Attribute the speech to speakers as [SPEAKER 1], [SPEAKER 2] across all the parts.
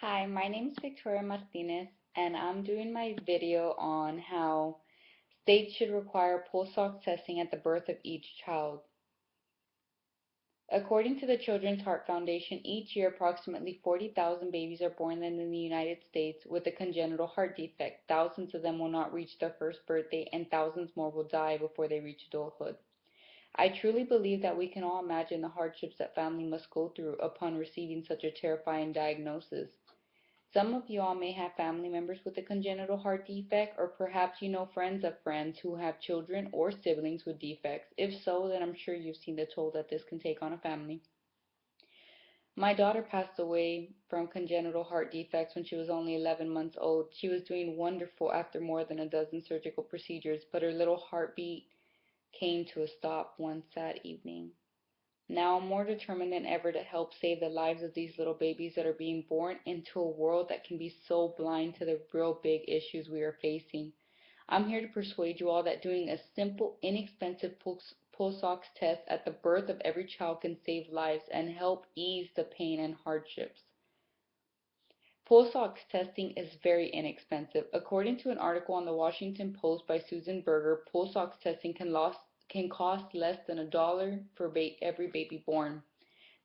[SPEAKER 1] Hi, my name is Victoria Martinez, and I'm doing my video on how states should require pulse ox testing at the birth of each child. According to the Children's Heart Foundation, each year approximately 40,000 babies are born in the United States with a congenital heart defect. Thousands of them will not reach their first birthday, and thousands more will die before they reach adulthood. I truly believe that we can all imagine the hardships that family must go through upon receiving such a terrifying diagnosis. Some of you all may have family members with a congenital heart defect, or perhaps you know friends of friends who have children or siblings with defects. If so, then I'm sure you've seen the toll that this can take on a family. My daughter passed away from congenital heart defects when she was only 11 months old. She was doing wonderful after more than a dozen surgical procedures, but her little heartbeat came to a stop one sad evening. Now I'm more determined than ever to help save the lives of these little babies that are being born into a world that can be so blind to the real big issues we are facing. I'm here to persuade you all that doing a simple, inexpensive pulse ox test at the birth of every child can save lives and help ease the pain and hardships. Pulse ox testing is very inexpensive. According to an article on the Washington Post by Susan Berger, pulse ox testing can cost less than $1 for every baby born.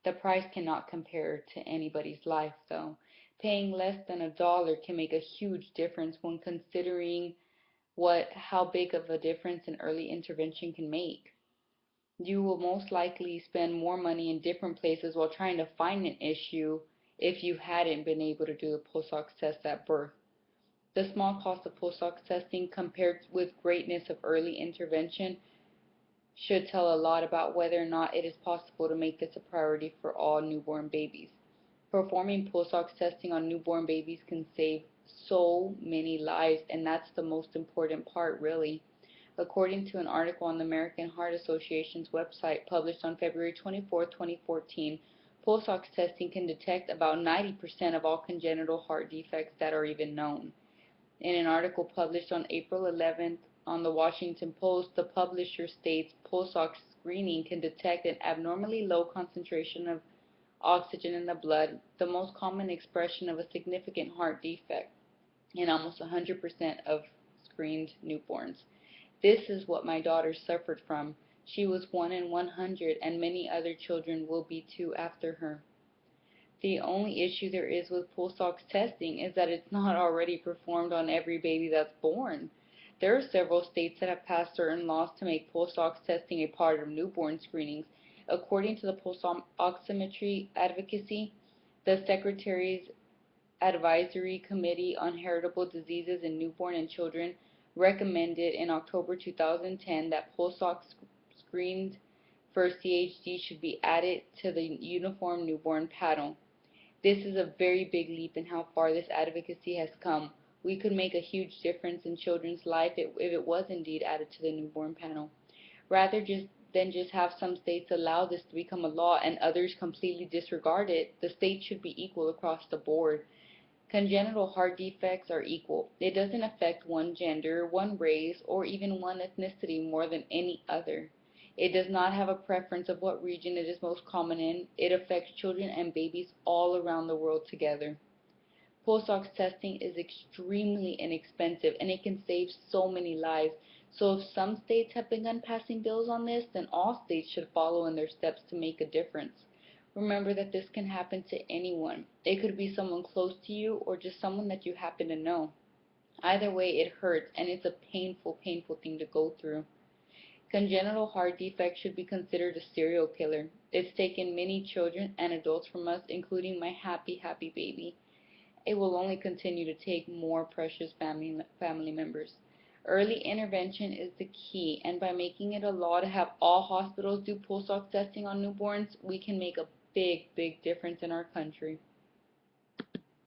[SPEAKER 1] The price cannot compare to anybody's life, though. Paying less than $1 can make a huge difference when considering how big of a difference an early intervention can make. You will most likely spend more money in different places while trying to find an issue if you hadn't been able to do the pulse ox test at birth. The small cost of pulse ox testing compared with greatness of early intervention should tell a lot about whether or not it is possible to make this a priority for all newborn babies. Performing pulse ox testing on newborn babies can save so many lives, and that's the most important part, really. According to an article on the American Heart Association's website published on February 24, 2014, pulse ox testing can detect about 90% of all congenital heart defects that are even known. In an article published on April 11th on the Washington Post, the publisher states pulse ox screening can detect an abnormally low concentration of oxygen in the blood, the most common expression of a significant heart defect, in almost 100% of screened newborns. This is what my daughter suffered from. She was 1 in 100, and many other children will be too after her. The only issue there is with pulse ox testing is that it's not already performed on every baby that's born. There are several states that have passed certain laws to make pulse ox testing a part of newborn screenings. According to the Pulse Oximetry Advocacy, the Secretary's Advisory Committee on Heritable Diseases in Newborn and Children recommended in October 2010 that pulse ox screened for CHD should be added to the Uniform Newborn Panel. This is a very big leap in how far this advocacy has come. We could make a huge difference in children's life if it was indeed added to the newborn panel. Rather than just have some states allow this to become a law and others completely disregard it, the states should be equal across the board. Congenital heart defects are equal. It doesn't affect one gender, one race, or even one ethnicity more than any other. It does not have a preference of what region it is most common in. It affects children and babies all around the world together. Pulse ox testing is extremely inexpensive and it can save so many lives. So if some states have begun passing bills on this, then all states should follow in their steps to make a difference. Remember that this can happen to anyone. It could be someone close to you or just someone that you happen to know. Either way, it hurts and it's a painful, painful thing to go through. Congenital heart defect should be considered a serial killer. It's taken many children and adults from us, including my happy, happy baby. It will only continue to take more precious family members. Early intervention is the key, and by making it a law to have all hospitals do pulse ox testing on newborns, we can make a big, big difference in our country.